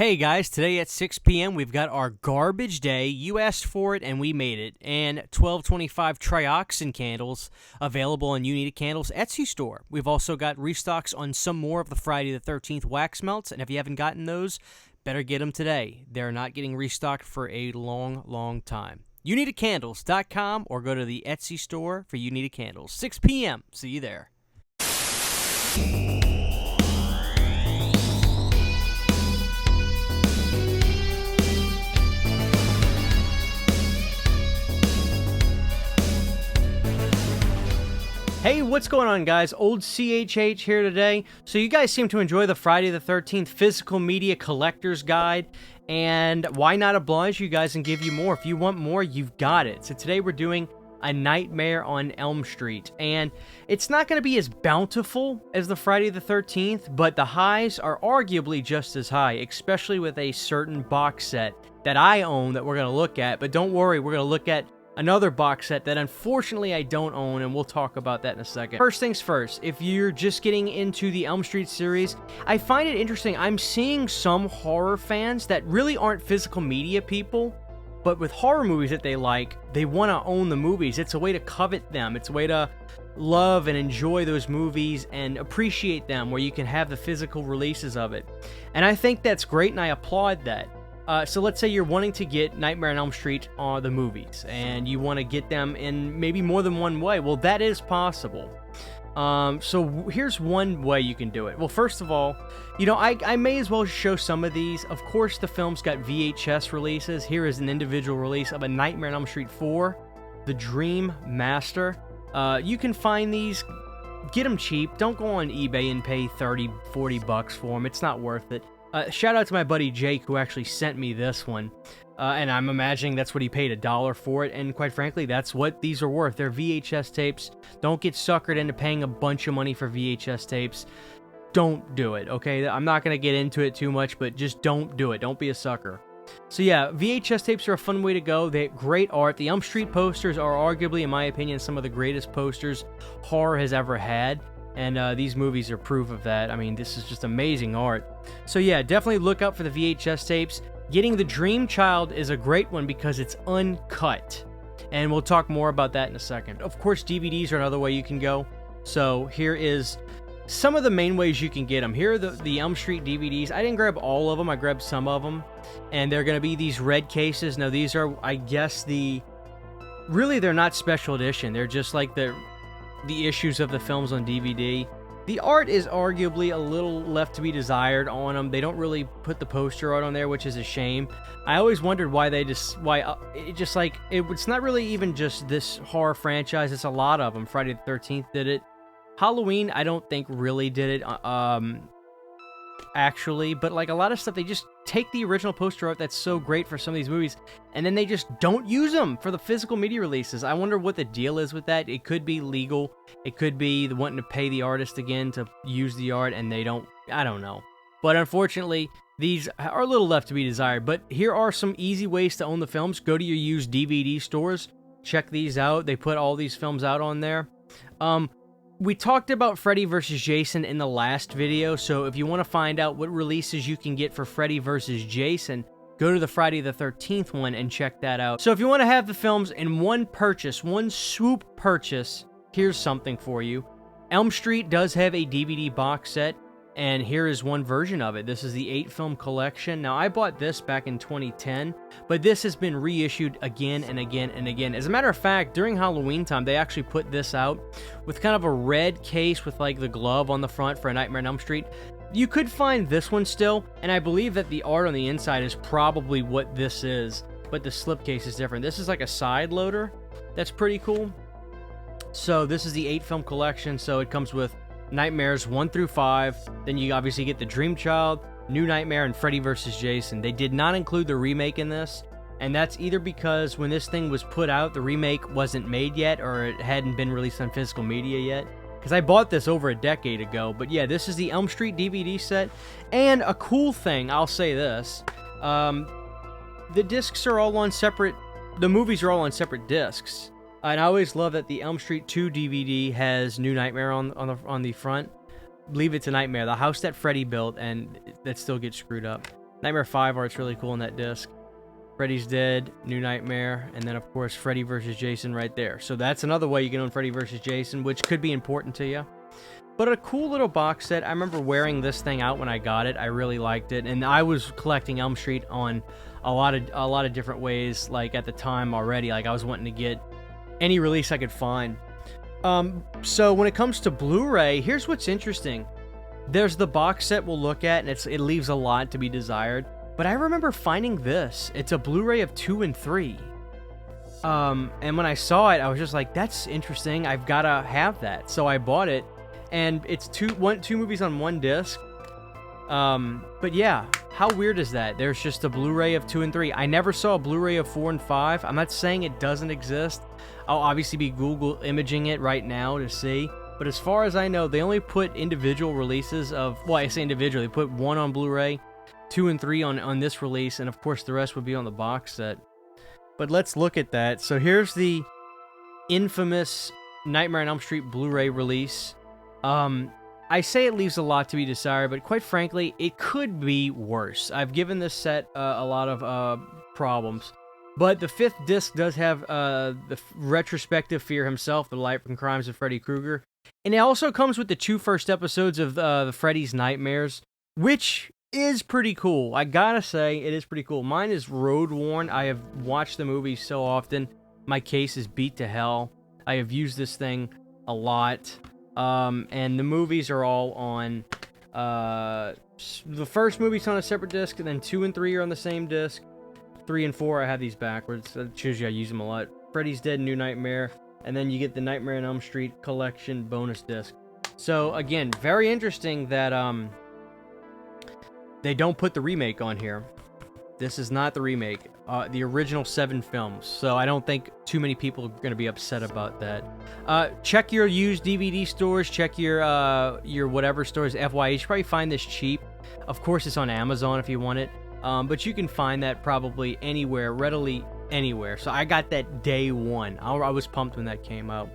Hey guys, today at 6 p.m. we've got our garbage day. You asked for it and we made it. And 1225 trioxin candles available on You Need a Candle's Etsy store. We've also got restocks on some more of the Friday the 13th wax melts, and if you haven't gotten those, better get them today. They're not getting restocked for a long time. YouNeedACandles.com or go to the Etsy store for You Need a Candles. 6 p.m. See you there. Hey, what's going on, guys? Old CHH here today. So you guys seem to enjoy the Friday the 13th Physical Media Collector's Guide, and why not oblige you guys and give you more? If you want more, you've got it. So today we're doing A Nightmare on Elm Street, and it's not going to be as bountiful as the Friday the 13th, but the highs are arguably just as high, especially with a certain box set that I own that we're going to look at. But don't worry, we're going to look at another box set that unfortunately I don't own, and we'll talk about that in a second. First things first, if you're just getting into the Elm Street series, I find it interesting. I'm seeing some horror fans that really aren't physical media people, but with horror movies that they like, they want to own the movies. It's a way to covet them. It's a way to love and enjoy those movies and appreciate them, where you can have the physical releases of it. And I think that's great, and I applaud that. So let's say you're wanting to get Nightmare on Elm Street the movies, and you want to get them in maybe more than one way. Well, that is possible. So here's one way you can do it. Well, first of all, you know, I may as well show some of these. Of course, the film's got VHS releases. Here is an individual release of A Nightmare on Elm Street 4, The Dream Master. You can find these, get them cheap. Don't go on eBay and pay 30, 40 bucks for them. It's not worth it. Shout out to my buddy Jake, who actually sent me this one, and I'm imagining that's what he paid $1 for it, and quite frankly, that's what these are worth. They're VHS tapes. Don't get suckered into paying a bunch of money for VHS tapes. Don't do it, okay? I'm not going to get into it too much, but just don't do it. Don't be a sucker. So yeah, VHS tapes are a fun way to go. They're great art. The Elm Street posters are arguably, in my opinion, some of the greatest posters horror has ever had. And these movies are proof of that. I mean, this is just amazing art. So yeah, definitely look out for the VHS tapes. Getting The Dream Child is a great one because it's uncut. And we'll talk more about that in a second. Of course, DVDs are another way you can go. So here is some of the main ways you can get them. Here are the Elm Street DVDs. I didn't grab all of them. I grabbed some of them. And they're going to be these red cases. Now, these are, I guess, really, they're not special edition. They're just like the issues of the films on DVD. The art is arguably a little left to be desired on them. They don't really put the poster art on there, which is a shame. I always wondered why it's not really even just this horror franchise. It's a lot of them. Friday the 13th did it. Halloween, I don't think really did it, actually, but like a lot of stuff, they just take the original poster art that's so great for some of these movies, and then they just don't use them for the physical media releases. I wonder what the deal is with that. It could be legal. It could be wanting to pay the artist again to use the art, and they don't. I don't know. But unfortunately, these are a little left to be desired. But here are some easy ways to own the films. Go to your used DVD stores. Check these out. They put all these films out on there. We talked about Freddy vs. Jason in the last video, so if you want to find out what releases you can get for Freddy vs. Jason, go to the Friday the 13th one and check that out. So if you want to have the films in one purchase, one swoop purchase, here's something for you. Elm Street does have a DVD box set, and here is one version of it. This is the 8-film collection. Now, I bought this back in 2010, but this has been reissued again and again and again. As a matter of fact, during Halloween time, they actually put this out with kind of a red case with like the glove on the front for A Nightmare on Elm Street. You could find this one still, and I believe that the art on the inside is probably what this is, but the slipcase is different. This is like a side loader. That's pretty cool. So this is the 8-film collection, so it comes with Nightmares 1 through 5. Then you obviously get The Dream Child, New Nightmare, and Freddy vs. Jason. They did not include the remake in this, and that's either because when this thing was put out, the remake wasn't made yet, or it hadn't been released on physical media yet. Because I bought this over a decade ago. But yeah, this is the Elm Street DVD set. And a cool thing, I'll say this, the discs are all on separate, the movies are all on separate discs. And I always love that the Elm Street 2 DVD has New Nightmare on the front. Leave It to Nightmare, the house that Freddy built, and that still gets screwed up. Nightmare 5 art's really cool in that disc. Freddy's Dead, New Nightmare, and then, of course, Freddy vs. Jason right there. So that's another way you can own Freddy vs. Jason, which could be important to you. But a cool little box set. I remember wearing this thing out when I got it. I really liked it. And I was collecting Elm Street on a lot of different ways, like, at the time already. Like, I was wanting to get any release I could find. So when it comes to Blu-ray, here's what's interesting. There's the box set we'll look at, and it leaves a lot to be desired. But I remember finding this. It's a Blu-ray of 2 and 3. And when I saw it, I was just like, that's interesting. I've got to have that. So I bought it. And it's two movies on one disc. But yeah, how weird is that? There's just a Blu-ray of 2 and 3. I never saw a Blu-ray of 4 and 5. I'm not saying it doesn't exist. I'll obviously be Google imaging it right now to see. But as far as I know, they only put individual releases of... Well, I say individual. They put 1 on Blu-ray, 2 and 3 on this release, and of course the rest would be on the box set. But let's look at that. So here's the infamous Nightmare on Elm Street Blu-ray release. I say it leaves a lot to be desired, but quite frankly, it could be worse. I've given this set a lot of problems. But the 5th disc does have the retrospective Fear himself, the life and crimes of Freddy Krueger. And it also comes with the 2 first episodes of the Freddy's Nightmares, which is pretty cool. I gotta say, it is pretty cool. Mine is road-worn. I have watched the movie so often. My case is beat to hell. I have used this thing a lot. And the movies are all on, the first movie's on a separate disc, and then 2 and 3 are on the same disc. 3 and 4, I have these backwards. That shows you I use them a lot. Freddy's Dead, New Nightmare, and then you get the Nightmare on Elm Street collection bonus disc. So, again, very interesting that, they don't put the remake on here. This is not the remake. The original 7 films. So I don't think too many people are going to be upset about that. Check your used DVD stores. Check your whatever stores. FYE, you should probably find this cheap. Of course, it's on Amazon if you want it. But you can find that probably anywhere, readily anywhere. So I got that day one. I was pumped when that came out.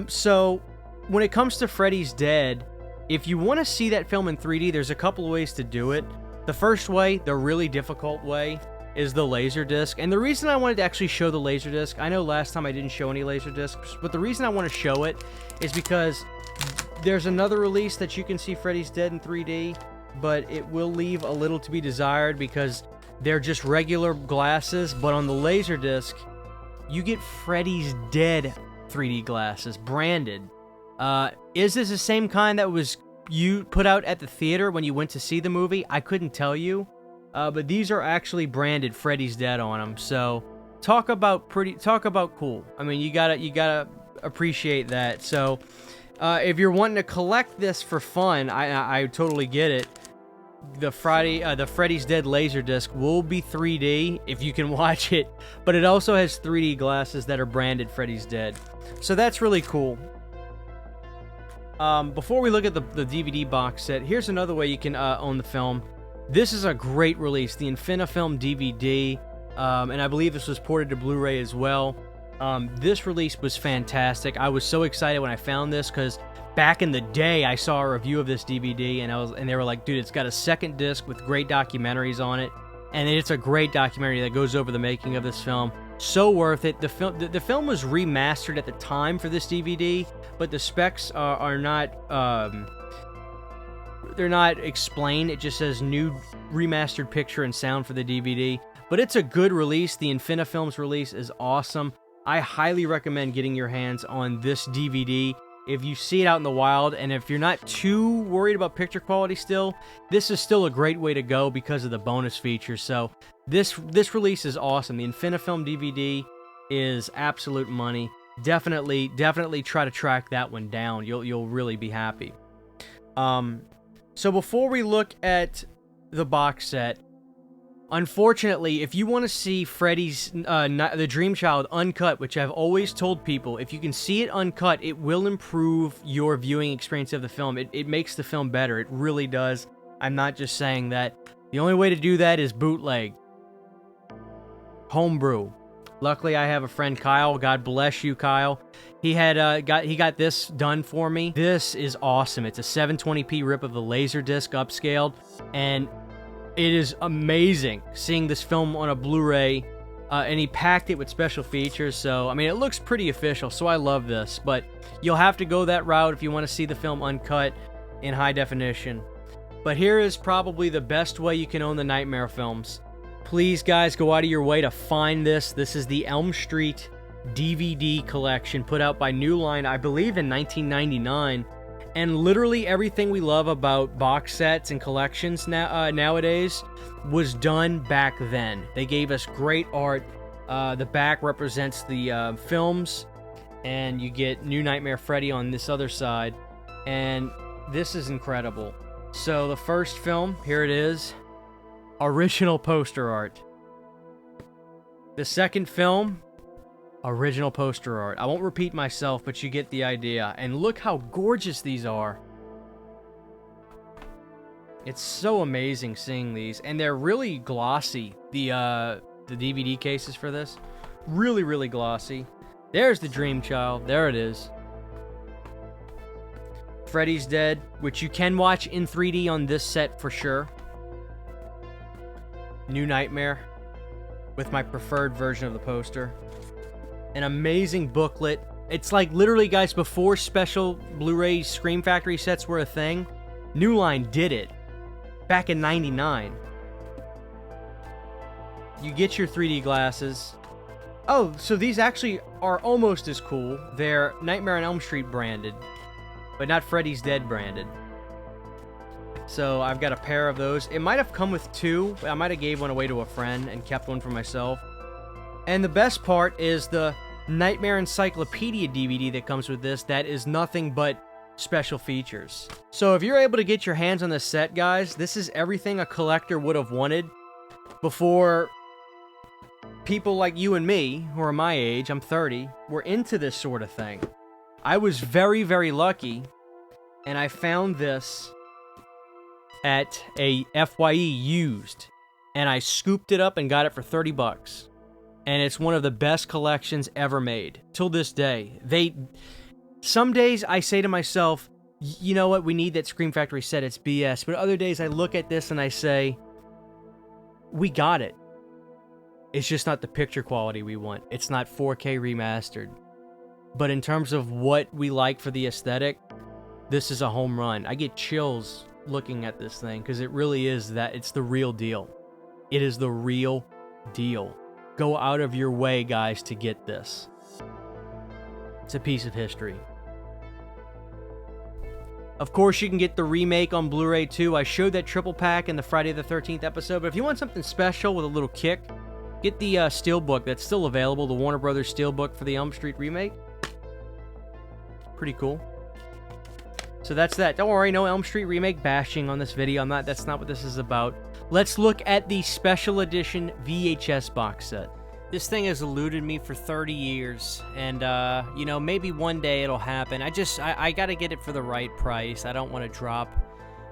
So when it comes to Freddy's Dead, if you want to see that film in 3D, there's a couple of ways to do it. The first way, the really difficult way, is the Laserdisc. And the reason I wanted to actually show the Laserdisc, I know last time I didn't show any Laserdiscs, but the reason I want to show it is because there's another release that you can see Freddy's Dead in 3D, but it will leave a little to be desired because they're just regular glasses, but on the Laserdisc, you get Freddy's Dead 3D glasses, branded. Is this the same kind that was you put out at the theater when you went to see the movie? I couldn't tell you. But these are actually branded Freddy's Dead on them. So talk about cool. I mean, you gotta appreciate that. So if you're wanting to collect this for fun, I totally get it. The Freddy's Dead Laserdisc will be 3D if you can watch it, but it also has 3D glasses that are branded Freddy's Dead. So that's really cool. Before we look at the DVD box set, here's another way you can own the film. This is a great release, the Infinifilm DVD, and I believe this was ported to Blu-ray as well. This release was fantastic. I was so excited when I found this because back in the day, I saw a review of this DVD, and they were like, dude, it's got a second disc with great documentaries on it, and it's a great documentary that goes over the making of this film. So worth it. The film was remastered at the time for this DVD, but the specs are not they're not explained. It just says new remastered picture and sound for the DVD. But it's a good release. The Infinifilm's release is awesome. I highly recommend getting your hands on this DVD. If you see it out in the wild, and if you're not too worried about picture quality still, this is still a great way to go because of the bonus features. So this release is awesome. The Infinifilm DVD is absolute money. Definitely try to track that one down. You'll really be happy. So before we look at the box set, unfortunately, if you want to see Freddy's The Dream Child uncut, which I've always told people, if you can see it uncut, it will improve your viewing experience of the film. It makes the film better. It really does. I'm not just saying that. The only way to do that is bootleg. Homebrew. Luckily, I have a friend, Kyle. God bless you, Kyle. He got this done for me. This is awesome. It's a 720p rip of the Laserdisc upscaled, and It is amazing seeing this film on a Blu-ray, and he packed it with special features, so, I mean, it looks pretty official, so I love this, but you'll have to go that route if you want to see the film uncut in high definition. But here is probably the best way you can own the Nightmare films. Please, guys, go out of your way to find this. This is the Elm Street DVD collection put out by New Line, I believe in 1999. And literally everything we love about box sets and collections nowadays was done back then. They gave us great art. The back represents the films, and you get New Nightmare Freddy on this other side. And this is incredible. So the first film, here it is. Original poster art. The second film, original poster art. I won't repeat myself, but you get the idea. And look how gorgeous these are. It's so amazing seeing these. And they're really glossy. The DVD cases for this. Really, really glossy. There's the Dream Child. There it is. Freddy's Dead, which you can watch in 3D on this set for sure. New Nightmare, with my preferred version of the poster. An amazing booklet. It's like literally, guys, before special Blu-ray Scream Factory sets were a thing, New Line did it back in '99. You get your 3D glasses. Oh, so these actually are almost as cool. They're Nightmare on Elm Street branded, but not Freddy's Dead branded. So I've got a pair of those. It might have come with two. I might have gave one away to a friend and kept one for myself. And the best part is the Nightmare Encyclopedia DVD that comes with this. That is nothing but special features. So if you're able to get your hands on this set, guys, this is everything a collector would have wanted before people like you and me, who are my age, I'm 30, were into this sort of thing. I was very, very lucky, and I found this at a FYE used, and I scooped it up and got it for 30 bucks. And it's one of the best collections ever made till this day. Some days I say to myself, you know what, we need that Scream Factory set, it's BS. But other days I look at this and I say, we got it. It's just not the picture quality we want. It's not 4K remastered. But in terms of what we like for the aesthetic, this is a home run. I get chills looking at this thing because it really is that. It's the real deal. It is the real deal. Go out of your way, guys, to get this. It's a piece of history. Of course, you can get the remake on Blu-ray too. I showed that triple pack in the Friday the 13th episode, but if you want something special with a little kick, get the Steelbook that's still available, the Warner Brothers Steelbook for the Elm Street remake. Pretty cool. So that's that. Don't worry, no Elm Street remake bashing on this video. That's not what this is about. Let's look at the special edition VHS box set. This thing has eluded me for 30 years, and, you know, maybe one day it'll happen. I gotta get it for the right price. I don't want to drop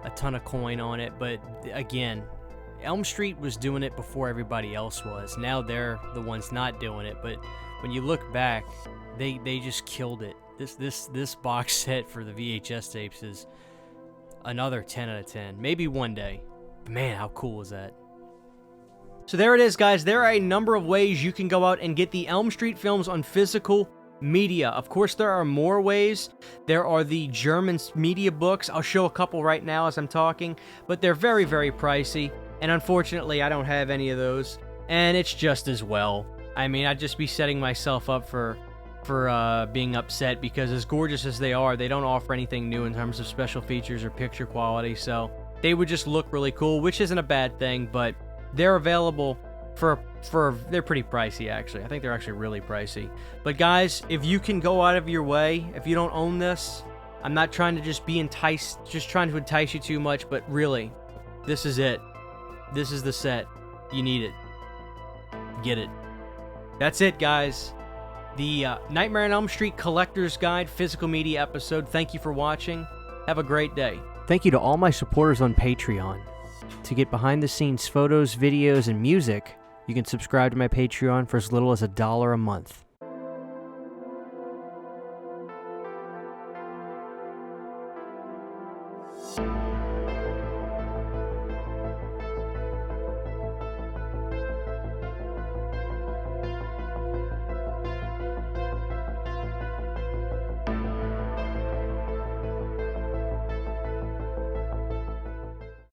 a ton of coin on it, but, again, Elm Street was doing it before everybody else was. Now they're the ones not doing it, but when you look back, they just killed it. This box set for the VHS tapes is another 10 out of 10. Maybe one day. But man, how cool is that? So there it is, guys. There are a number of ways you can go out and get the Elm Street films on physical media. Of course, there are more ways. There are the German media books. I'll show a couple right now as I'm talking, but they're very, very pricey. And unfortunately, I don't have any of those. And it's just as well. I mean, I'd just be setting myself up for being upset, because as gorgeous as they are, they don't offer anything new in terms of special features or picture quality, so they would just look really cool, which isn't a bad thing, but they're available they're pretty pricey, actually. I think they're actually really pricey. But guys, if you can go out of your way, if you don't own this, I'm not trying to just trying to entice you too much, but really, this is it. This is the set. You need it. Get it. That's it, guys. The Nightmare on Elm Street Collector's Guide Physical Media episode. Thank you for watching. Have a great day. Thank you to all my supporters on Patreon. To get behind-the-scenes photos, videos, and music, you can subscribe to my Patreon for as little as $1 a month.